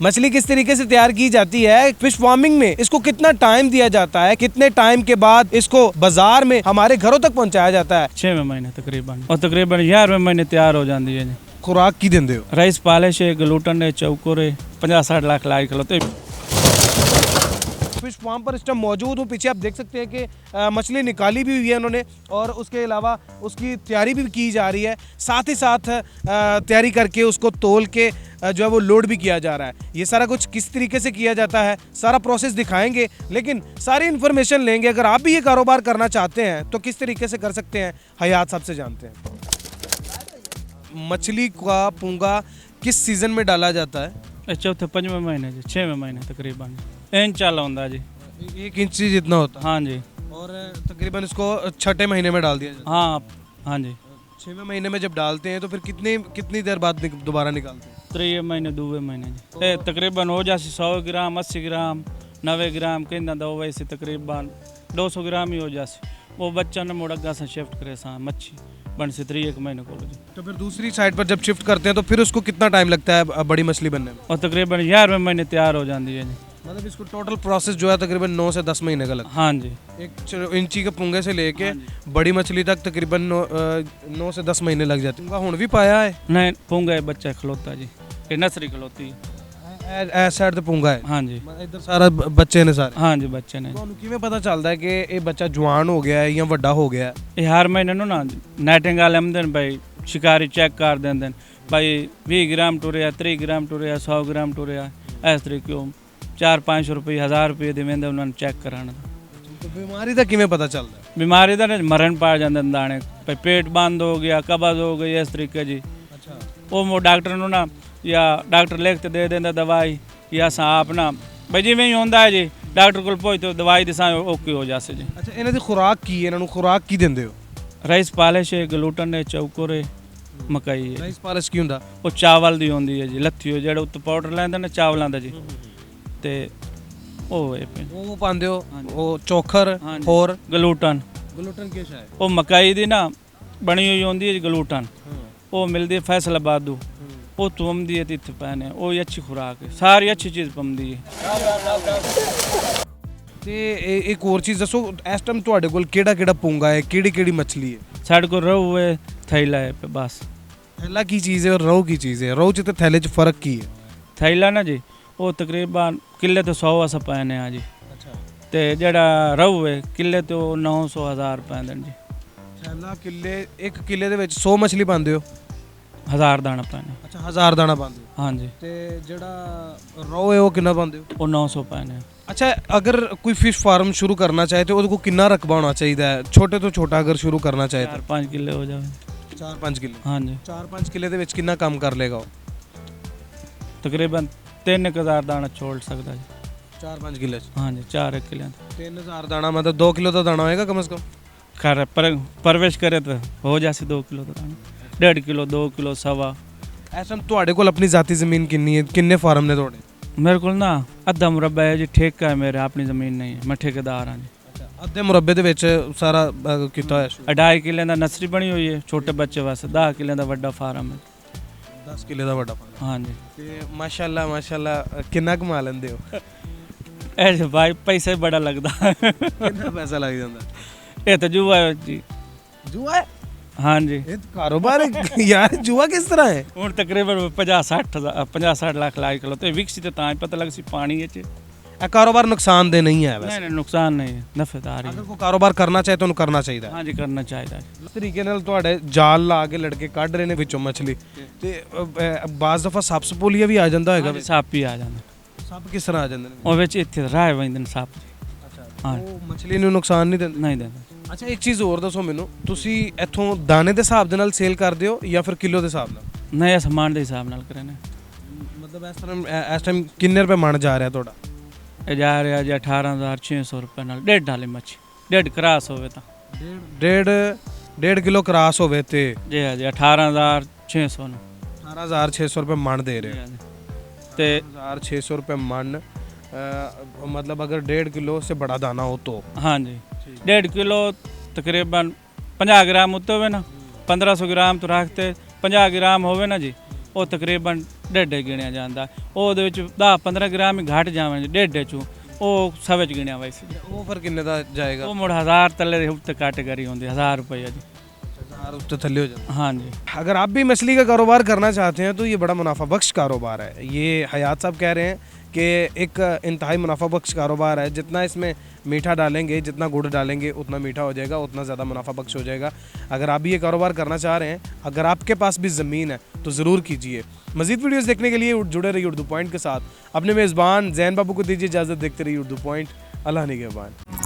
मछली किस तरीके से तैयार की जाती है, फिश फार्मिंग में इसको कितना टाइम दिया जाता है, कितने टाइम के बाद इसको बाजार में हमारे घरों तक पहुंचाया जाता है? 6वें महीने तकरीबन, और तकरीबन 11वें महीने तैयार हो जाती है जी। खुराक की देंदे हो? राइस पालिश है, ग्लूटन है, चौकोरे 50-60 लाख लाई खिलौते। फिश फार्म पर इस टाइम मौजूद हूँ। पीछे आप देख सकते हैं कि मछली निकाली भी हुई है उन्होंने, और उसके अलावा उसकी तैयारी भी की जा रही है। साथ ही साथ तैयारी करके उसको तोल के जो है वो लोड भी किया जा रहा है। ये सारा कुछ किस तरीके से किया जाता है, सारा प्रोसेस दिखाएंगे, लेकिन सारी इन्फॉर्मेशन लेंगे। अगर आप भी ये कारोबार करना चाहते हैं तो किस तरीके से कर सकते हैं, हयात साहब से जानते हैं। मछली का पूंगा किस सीज़न में डाला जाता है? चौथे 5वें महीने जी, 6वें महीने तकरीबन इंच चाला होता जी। 1 इंच जितना होता है। हाँ जी। और तकरीबन इसको 6ठे महीने में डाल दिया जाता हाँ हाँ जी। है। 6वें महीने में जब डालते हैं तो फिर कितनी देर बाद दोबारा निकालते हैं? 3 महीने 2 महीने जी। तकरीबन हो जासी 100 ग्राम, 80 ग्राम, 90 ग्राम कहना दो, वैसे तकरीबन 200 ग्राम ही हो जासी। वो बच्चा ने मुड़गा से शिफ्ट करे सा मच्छी बन से 3 महीने को। तो फिर दूसरी साइड पर जब शिफ्ट करते हैं तो फिर उसको कितना टाइम लगता है बड़ी मछली बनने में? और तकरीबन 11वें महीने तैयार हो जाती है जी। मतलब इसको टोटल प्रोसेस जो है तकरीबन 9 से 10 महीने का लगता हाँ जी। है। 1 इंची के पुंगे से लेके बड़ी मछली तक तकरीबन 9 से 10 महीने लग जाते हैं। हुण भी पाया है? नहीं, पूंगा है बच्चा खलोता जी, ये नर्सरी खलोती है। ਐਸ ਸਾਈਡ ਤੇ ਪੁੰਗਾ ਹੈ? हाँ जी। ਇੱਧਰ ਸਾਰਾ ਬੱਚੇ ਨੇ ਸਾਰੇ? हाँ जी, बच्चे ने। ਤੁਹਾਨੂੰ ਕਿਵੇਂ ਪਤਾ ਚੱਲਦਾ ਹੈ ਕਿ ਇਹ ਬੱਚਾ ਜਵਾਨ ਹੋ ਗਿਆ ਹੈ ਜਾਂ ਵੱਡਾ ਹੋ ਗਿਆ ਹੈ? ये हर महीने नु ना नेटिंग वाले आमदे ने भाई, शिकारी चेक कर देंदे भाई 20 ग्राम टुरिया, 30 ग्राम टुरिया, 100 ग्राम टुरिया, इस तरीके 400-500 रुपये, 1000 रुपये ਦੇ ਦਿੰਦੇ ਉਹਨਾਂ ਨੂੰ ਚੈੱਕ ਕਰਾਉਣ ਦਾ। तो बीमारी ਦਾ ਕਿਵੇਂ ਪਤਾ ਚੱਲਦਾ ਹੈ? ਬਿਮਾਰੀ ਦਾ ਮਰਨ ਪਾ ਜਾਂਦੇ ਨੇ ਦਾਣੇ, ਭਾਈ ਪੇਟ ਬੰਦ ਹੋ ਗਿਆ, ਕਬਜ਼ ਹੋ ਗਈ, ਇਸ ਤਰੀਕੇ ਜੀ। ਅੱਛਾ। ਉਹ ਡਾਕਟਰ ਨੂੰ ਨਾ ਜਾਂ ਡਾਕਟਰ ਲਿਖ ਕੇ ਦੇ ਦਿੰਦਾ ਦਵਾਈ, ਜਾਂ ਸਾਪ ਨਾ ਭਾਈ ਜਿਵੇਂ ਹੀ ਹੁੰਦਾ ਹੈ ਜੀ, ਡਾਕਟਰ ਕੋਲ ਪਹੁੰਚ ਦਵਾਈ ਦੇ ਸਾਂ ਓਕੇ ਹੋ ਜਾਸੇ ਜੀ। ਅੱਛਾ, ਇਹਨਾਂ ਦੀ ਖੁਰਾਕ ਕੀ ਹੈ? ਇਹਨਾਂ ਨੂੰ ਖੁਰਾਕ ਕੀ ਦਿੰਦੇ ਹੋ? ਰਾਈਸ ਪਾਲਿਸ਼ ਹੈ, ਗਲੂਟਨ ਹੈ, ਚੌਕੋਰੇ, ਮਕਾਈ ਹੈ। ਰਾਈਸ ਪਾਲਿਸ਼ ਕੀ ਹੁੰਦਾ? ਉਹ ਚਾਵਲ ਦੀ ਹੁੰਦੀ ਹੈ ਜੀ, ਲੱਥੀ ਹੋ ਜਿਹੜਾ ਉੱਤੇ ਪਾਊਡਰ ਲੈਂਦੇ ਨੇ ਚਾਵਲਾਂ ਦਾ ਜੀ। ਤੇ ਉਹ ਉਹ ਪਾਉਂਦੇ ਹੋ? ਉਹ ਚੋਖਰ ਹੋਰ ਗਲੂਟਨ। ਗਲੂਟਨ ਕੀ ਹੈ? ਉਹ ਮਕਾਈ ਦੀ ਨਾ ਬਣੀ ਹੋਈ ਹੁੰਦੀ ਹੈ ਜੀ ਗਲੂਟਨ, ਉਹ ਮਿਲਦੀ ਹੈ ਫੈਸਲਾਬਾਦੂ, ਉਹ ਤੋਂ ਆਉਂਦੀ ਹੈ ਇੱਥੇ ਪੈਣੇ, ਉਹ ਹੀ ਅੱਛੀ ਖੁਰਾਕ ਹੈ, ਸਾਰੀ ਅੱਛੀ ਚੀਜ਼ ਪਾਉਂਦੀ ਹੈ। ਤੇ ਇੱਕ ਹੋਰ ਚੀਜ਼ ਦੱਸੋ, ਇਸ ਟਾਈਮ ਤੁਹਾਡੇ ਕੋਲ ਕਿਹੜਾ ਕਿਹੜਾ ਪੂੰਗਾ ਹੈ, ਕਿਹੜੀ ਕਿਹੜੀ ਮੱਛਲੀ ਹੈ? ਸਾਡੇ ਕੋਲ ਰਹੂ ਹੈ, ਥੈਲਾ ਹੈ ਬਸ। ਥੈਲਾ ਕੀ ਚੀਜ਼ ਹੈ ਔਰ ਰੋਹ ਕੀ ਚੀਜ਼ ਹੈ? ਰੋਹ 'ਚ ਤੇ ਥੈਲੇ 'ਚ ਫਰਕ ਕੀ ਹੈ? ਥੈਲਾ ਨਾ ਜੀ ਉਹ ਤਕਰੀਬਨ ਕਿੱਲੇ ਤੋਂ 100 ਅਸਾਂ ਪੈਣੇ ਆ ਜੀ। ਅੱਛਾ। ਤੇ ਜਿਹੜਾ ਰਹੂ ਹੈ ਕਿੱਲੇ ਤੋਂ 900-1000 ਪੈਂਦੇ ਨੇ ਜੀ। ਥੈਲਾ ਕਿੱਲੇ, ਇੱਕ ਕਿੱਲੇ ਦੇ ਵਿੱਚ 100 ਮੱਛਲੀ ਪਾਉਂਦੇ ਹੋ? 1000 ਦਾਣਾ ਪੈਣੇ। ਅੱਛਾ, 1000 ਦਾਣਾ ਪਾਉਂਦੇ ਹੋ। ਹਾਂਜੀ। ਤੇ ਜਿਹੜਾ ਰੋਹ ਹੈ ਉਹ ਕਿੰਨਾ ਪਾਉਂਦੇ ਹੋ? ਉਹ 900 ਪੈਣੇ। अच्छा, अगर कोई फिश फार्म शुरू करना चाहे तो उसको कितना रकबा होना चाहिए? छोटे तो छोटा अगर शुरू करना चाहे तो 4-5 किले हो जाए। 4-5 किले? हाँ जी। 4-5 किले ਦੇ ਵਿੱਚ ਕਿੰਨਾ ਕੰਮ ਕਰ ਲੇਗਾ ਉਹ? ਤਕਰੀਬਨ 3000 ਦਾਣਾ ਛੋੜ ਸਕਦਾ ਜੀ। 4-5 ਕਿਲੇ 'ਚ? हाँ जी, 4 किले। 3000 ਦਾਣਾ मतलब 2 किलो ਦਾ ਦਾਣਾ ਹੋਏਗਾ कम से कम? खैर परवेश करे तो हो जाए 2 किलो का दाना, 1.5 किलो, 2 किलो, सवा। ਇਸ ਟਾਈਮ ਤੁਹਾਡੇ ਕੋਲ ਆਪਣੀ ਜ਼ਾਤੀ ਜ਼ਮੀਨ ਕਿੰਨੀ ਹੈ? ਕਿੰਨੇ ਫਾਰਮ ਨੇ ਤੁਹਾਡੇ? मेरे को ना अद्धा मुरब्बा है जी, ठेका है मेरा, अपनी ज़मीन नहीं है, मैं ठेकेदार हाँ जी। ਅੱਛਾ, ਅੱਧੇ ਮੁਰੱਬੇ ਦੇ ਵਿੱਚ ਸਾਰਾ ਕੀਤਾ ਹੋਇਆ? 2.5 किले का नर्सरी बनी हुई है छोटे बच्चे वास्ते, 10 किले का बड़ा फार्म है। 10 किले ਦਾ ਵੱਡਾ ਫਾਰਮ? हाँ जी। ਤੇ ਮਾਸ਼ਾਅੱਲਾ ਕਿੰਨਾ ਕਮਾ ਲੈਂਦੇ ਹੋ? ऐसे भाई पैसा ही बड़ा लगता। ਕਿੰਨਾ ਪੈਸਾ ਲੱਗ ਜਾਂਦਾ? ये तो जुआ है जी। ਜੂਆ ਹੈ? हाँ जी। ਇਹ ਕਾਰੋਬਾਰ ਹੈ ਯਾਰ, ਜੂਆ ਕਿਸ ਤਰ੍ਹਾਂ ਹੈ? ਹੁਣ ਤਕਰੀਬਨ 50-60 ਲੱਖ ਲਾਇ ਕਿਲੋ ਤੇ ਵਿਕਸੀ ਤੇ ਤਾਂ ਹੀ ਪਤਾ ਲੱਗ ਸੀ ਪਾਣੀ ਵਿੱਚ। ਇਹ ਕਾਰੋਬਾਰ ਨੁਕਸਾਨदेह नहीं है वैसे? नहीं, नुकसान नहीं है, नफेदार है। अगर कोई कारोबार करना चाहे तो ਉਹਨੂੰ ਕਰਨਾ ਚਾਹੀਦਾ ਹੈ। हाँ जी, करना चाहिए। ਇਸ ਤਰੀਕੇ ਨਾਲ ਤੁਹਾਡੇ ਜਾਲ ਲਾ ਕੇ ਲੜਕੇ ਕੱਢ ਰਹੇ ਨੇ ਵਿੱਚੋਂ ਮੱਛਲੀ, ਤੇ ਬਾਜ਼ ਦਫਾ ਸੱਪ ਸਪੋਲੀਆ ਵੀ ਆ ਜਾਂਦਾ ਹੈਗਾ? ਸੱਪ ਹੀ ਆ ਜਾਂਦਾ। ਸੱਪ ਕਿਸ ਤਰ੍ਹਾਂ ਆ ਜਾਂਦੇ ਨੇ? ਉਹ ਵਿੱਚ ਇੱਥੇ ਰਾਹ ਵੰਦੇ ਨੇ ਸੱਪ। ਅੱਛਾ, ਹਾਂ। ਉਹ ਮੱਛਲੀ ਨੂੰ ਨੁਕਸਾਨ ਨਹੀਂ ਦਿੰਦੇ? ਨਹੀਂ ਦਿੰਦੇ। ਅੱਛਾ, ਇੱਕ ਚੀਜ਼ ਹੋਰ ਦੱਸੋ ਮੈਨੂੰ, ਤੁਸੀਂ ਇੱਥੋਂ ਦਾਣੇ ਦੇ ਹਿਸਾਬ ਦੇ ਨਾਲ ਸੇਲ ਕਰਦੇ ਹੋ ਜਾਂ ਫਿਰ ਕਿਲੋ ਦੇ ਹਿਸਾਬ ਨਾਲ? ਨਹੀਂ, ਸਮਾਨ ਦੇ ਹਿਸਾਬ ਨਾਲ ਕਰੇ ਨੇ। ਮਤਲਬ ਇਸ ਟਾਈਮ ਕਿੰਨੇ ਰੁਪਏ ਮਣ ਜਾ ਰਿਹਾ ਤੁਹਾਡਾ? ਇਹ ਜਾ ਰਿਹਾ ਜੀ 18600 ਰੁਪਏ ਨਾਲ, 1.5 ਢਾਲੇ ਮੱਛੀ, 1.5 ਕਰਾਸ ਹੋਵੇ ਤਾਂ। 1.5 ਕਿਲੋ ਕਰਾਸ ਹੋਵੇ ਤੇ ਜੀ ਹਾਂ ਜੀ 18600 ਨੂੰ 18600 ਰੁਪਏ ਮਣ ਦੇ ਰਹੇ ਹੋ? ਤੇ 18600 रुपये मन, मतलब अगर 1.5 किलो से बड़ा दाना हो तो? हाँ जी, 1.5 किलो तकरीबन 50 ग्राम होते हुए ना, 1500 ग्राम तो रखते, 50 ग्राम होवे ना जी, ਉਹ ਤਕਰੀਬਨ ਡੇਢੇ ਗਿਣਿਆ ਜਾਂਦਾ। ਉਹਦੇ ਵਿੱਚ 10-15 ਗ੍ਰਾਮ ਹੀ ਘਟ ਜਾਵੇ ਡੇਢੇ ਚੋਂ, ਉਹ ਸਭ ਚ ਗਿਣਿਆ ਵੈਸੇ। ਉਹ ਫਿਰ ਕਿੰਨੇ ਦਾ ਜਾਏਗਾ? ਉਹ ਮੁੜ 1000 ਤੱਲੇ ਦੇ ਉੱਤੇ ਕੈਟੇਗਰੀ ਹੁੰਦੀ, 1000 रुपये जी। 1000 उससे थल्ले हो जाता है। हाँ जी। अगर आप भी मछली का कारोबार करना चाहते हैं तो ये बड़ा मुनाफा बख्श कारोबार है। ये हयात साहब कह रहे हैं कि एक इंतहाई मुनाफा बख्श कारोबार है। जितना इसमें मीठा डालेंगे, जितना गुड़ डालेंगे उतना मीठा हो जाएगा, उतना ज़्यादा मुनाफा बख्श हो जाएगा। अगर आप भी ये कारोबार करना चाह रहे हैं, अगर आपके पास भी ज़मीन है तो ज़रूर कीजिए। मज़ीद वीडियोस देखने के लिए जुड़े रहिए उर्दू पॉइंट के साथ। अपने मेज़बान जैन बाबू को दीजिए इजाज़त, देखते रहिए उर्दू पॉइंट। अल्लाह निगहबान।